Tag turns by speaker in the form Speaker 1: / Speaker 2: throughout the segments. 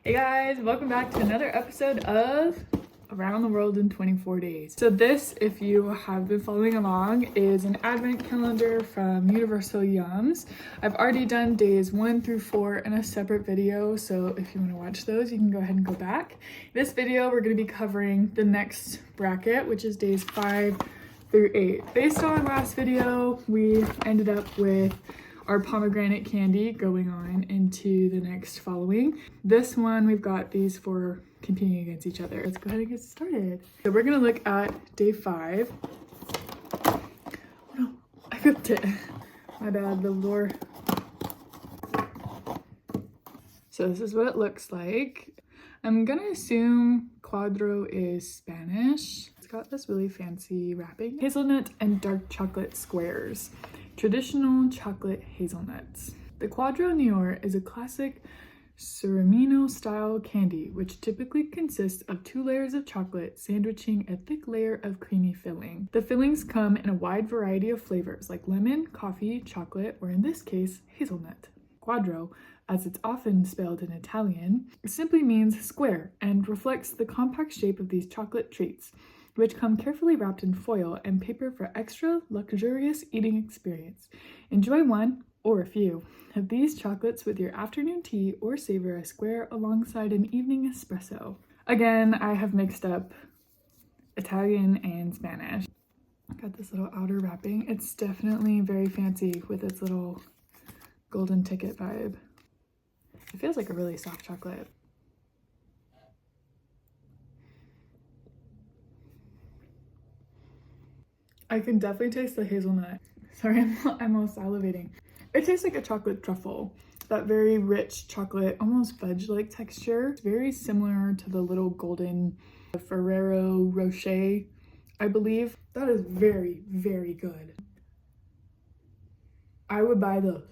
Speaker 1: Hey guys, welcome back to another episode of Around the World in 24 Days. So this, if you have been following along, is an advent calendar from Universal Yums. I've already done days 1 through 4 in a separate video, so if you want to watch those, you can go ahead and go back. This video, we're going to be covering the next bracket, which is days 5 through 8. Based on last video, we ended up with our pomegranate candy going on into the next following. This one, we've got these four competing against each other. Let's go ahead and get started. So we're gonna look at day 5. Oh no, I ripped it. My bad, the lure. So this is what it looks like. I'm gonna assume Cuadro is Spanish. It's got this really fancy wrapping. Hazelnut and dark chocolate squares. Traditional chocolate hazelnuts. The Cuadro Nior is a classic Surumino style candy, which typically consists of 2 layers of chocolate sandwiching a thick layer of creamy filling. The fillings come in a wide variety of flavors like lemon, coffee, chocolate, or in this case, hazelnut. Cuadro, as it's often spelled in Italian, simply means square and reflects the compact shape of these chocolate treats, which come carefully wrapped in foil and paper for extra luxurious eating experience. Enjoy one, or a few, of these chocolates with your afternoon tea or savor a square alongside an evening espresso. Again, I have mixed up Italian and Spanish. Got this little outer wrapping. It's definitely very fancy with its little golden ticket vibe. It feels like a really soft chocolate. I can definitely taste the hazelnut. Sorry, I'm all salivating. It tastes like a chocolate truffle. That very rich chocolate, almost fudge-like texture. It's very similar to the little golden Ferrero Rocher, I believe. That is very, very good. I would buy those.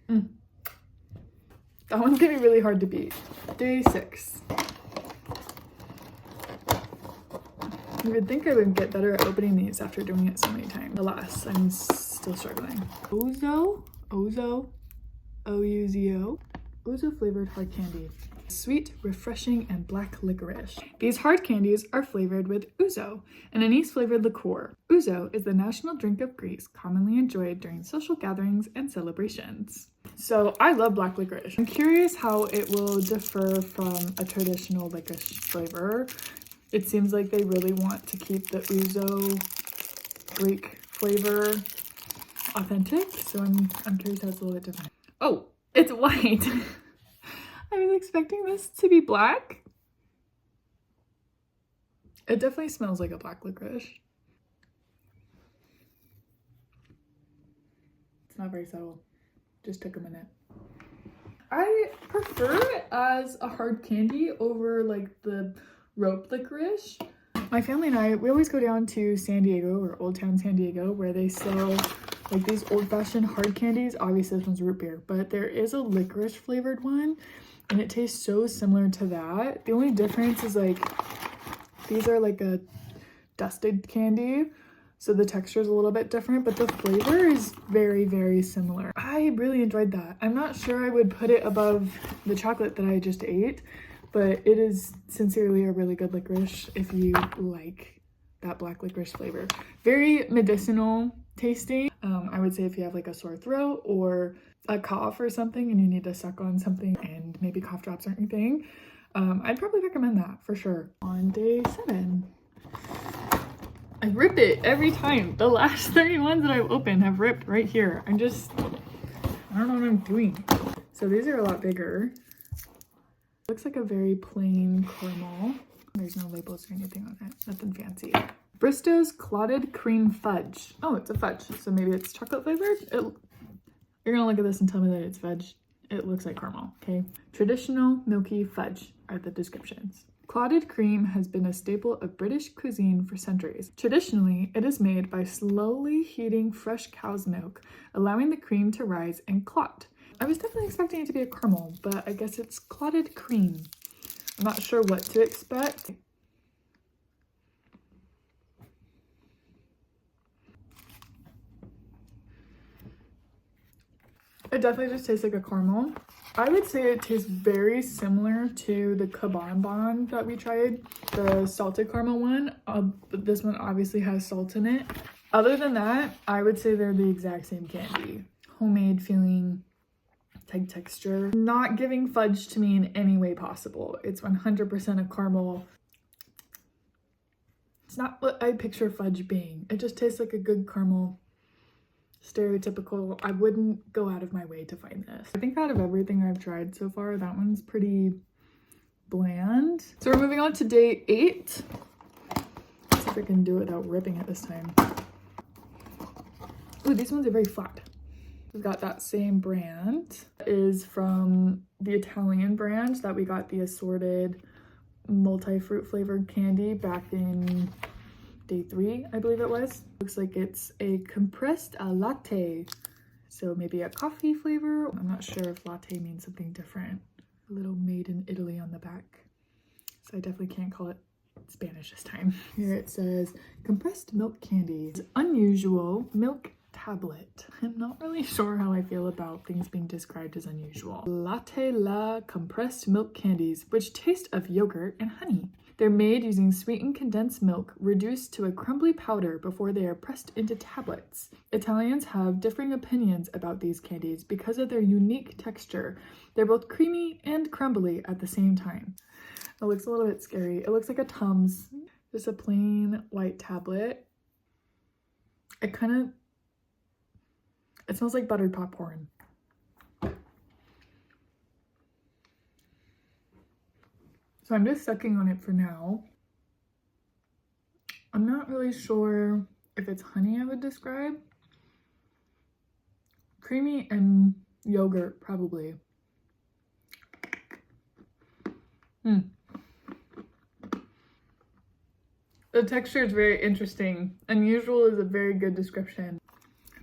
Speaker 1: That one's gonna be really hard to beat. Day 6. You would think I would get better at opening these after doing it so many times. Alas, I'm still struggling. Ouzo, O-U-Z-O, Ouzo flavored hard candy. Sweet, refreshing, and black licorice. These hard candies are flavored with ouzo, an anise-flavored liqueur. Ouzo is the national drink of Greece, commonly enjoyed during social gatherings and celebrations. So I love black licorice. I'm curious how it will differ from a traditional licorice flavor. It seems like they really want to keep the ouzo Greek flavor authentic, so I'm curious how it's a little bit different. Oh, it's white. I was expecting this to be black. It definitely smells like a black licorice. It's not very subtle. Just took a minute. I prefer it as a hard candy over like the rope licorice. My family and I, we always go down to San Diego or Old Town San Diego where they sell like these old-fashioned hard candies. Obviously this one's root beer, but there is a licorice flavored one and it tastes so similar to that. The only difference is like these are like a dusted candy, so the texture is a little bit different, but the flavor is very, very similar. I really enjoyed that. I'm not sure I would put it above the chocolate that I just ate, but it is sincerely a really good licorice if you like that black licorice flavor. Very medicinal tasting. I would say if you have like a sore throat or a cough or something and you need to suck on something and maybe cough drops or anything, I'd probably recommend that for sure. On day 7, I rip it every time. The last 30 ones that I've opened have ripped right here. I don't know what I'm doing. So these are a lot bigger. Looks like a very plain caramel. There's no labels or anything on it. Nothing fancy. Bristo's Clotted Cream Fudge. Oh, it's a fudge. So maybe it's chocolate flavored? You're gonna look at this and tell me that it's fudge. It looks like caramel, okay? Traditional milky fudge are the descriptions. Clotted cream has been a staple of British cuisine for centuries. Traditionally, it is made by slowly heating fresh cow's milk, allowing the cream to rise and clot. I was definitely expecting it to be a caramel, but I guess it's clotted cream. I'm not sure what to expect. It definitely just tastes like a caramel. I would say it tastes very similar to the Kaban Bon that we tried, the salted caramel one, but this one obviously has salt in it. Other than that, I would say they're the exact same candy. Homemade feeling, tight texture, not giving fudge to me in any way possible. It's 100% a caramel. It's not what I picture fudge being. It just tastes like a good caramel. Stereotypical. I wouldn't go out of my way to find this. I think out of everything I've tried so far, that one's pretty bland. So we're moving on to day 8. Let's see if I can do it without ripping it this time. Ooh, these ones are very flat. We've got that same brand. It is from the Italian brand that we got the assorted multi-fruit flavored candy back in day 3, I believe it was. Looks like it's a compressed latte. So maybe a coffee flavor. I'm not sure if latte means something different. A little made in Italy on the back. So I definitely can't call it Spanish this time. Here it says compressed milk candy. It's unusual milk tablet. I'm not really sure how I feel about things being described as unusual. Latte la compressed milk candies, which taste of yogurt and honey. They're made using sweetened condensed milk reduced to a crumbly powder before they are pressed into tablets. Italians have differing opinions about these candies because of their unique texture. They're both creamy and crumbly at the same time. It looks a little bit scary. It looks like a Tums, just a plain white tablet. It smells like buttered popcorn. So I'm just sucking on it for now. I'm not really sure if it's honey I would describe. Creamy and yogurt, probably. The texture is very interesting. Unusual is a very good description.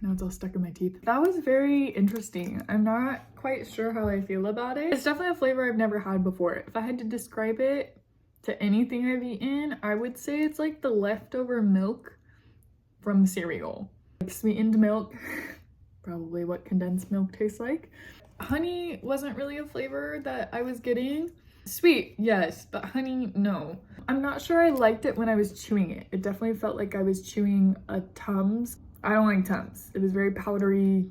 Speaker 1: Now it's all stuck in my teeth. That was very interesting. I'm not quite sure how I feel about it. It's definitely a flavor I've never had before. If I had to describe it to anything I've eaten, I would say it's like the leftover milk from cereal. Like sweetened milk, probably what condensed milk tastes like. Honey wasn't really a flavor that I was getting. Sweet, yes, but honey, no. I'm not sure I liked it when I was chewing it. It definitely felt like I was chewing a Tums. I don't like Tums. It was very powdery,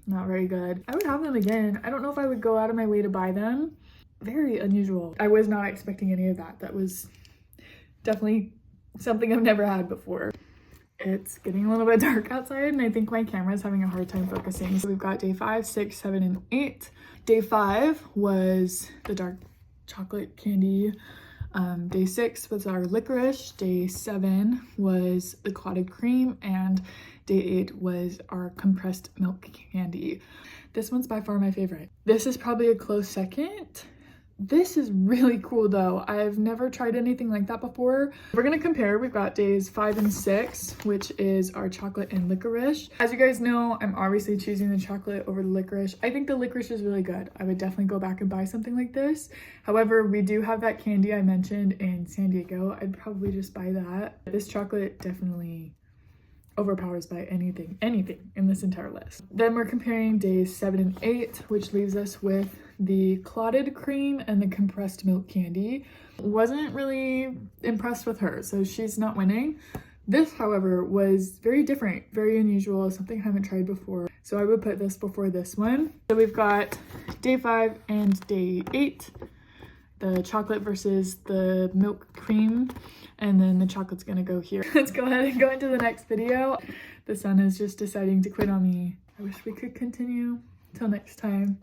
Speaker 1: not very good. I would have them again. I don't know if I would go out of my way to buy them. Very unusual. I was not expecting any of that. That was definitely something I've never had before. It's getting a little bit dark outside and I think my camera is having a hard time focusing. So we've got day 5, 6, 7, and 8. Day 5 was the dark chocolate candy. Day 6 was our licorice, day 7 was the clotted cream, and day 8 was our compressed milk candy. This one's by far my favorite. This is probably a close second. This is really cool though. I've never tried anything like that before. We're gonna compare. We've got days 5 and 6, which is our chocolate and licorice. As you guys know, I'm obviously choosing the chocolate over the licorice. I think the licorice is really good. I would definitely go back and buy something like this. However, we do have that candy I mentioned in San Diego. I'd probably just buy that. This chocolate definitely overpowers by anything in this entire list. Then we're comparing days 7 and 8, which leaves us with the clotted cream and the compressed milk candy. Wasn't really impressed with her, so she's not winning. This, however, was very different, very unusual, something I haven't tried before. So I would put this before this one. So we've got day 5 and day 8. The chocolate versus the milk cream, and then the chocolate's gonna go here. Let's go ahead and go into the next video. The sun is just deciding to quit on me. I wish we could continue. Till next time.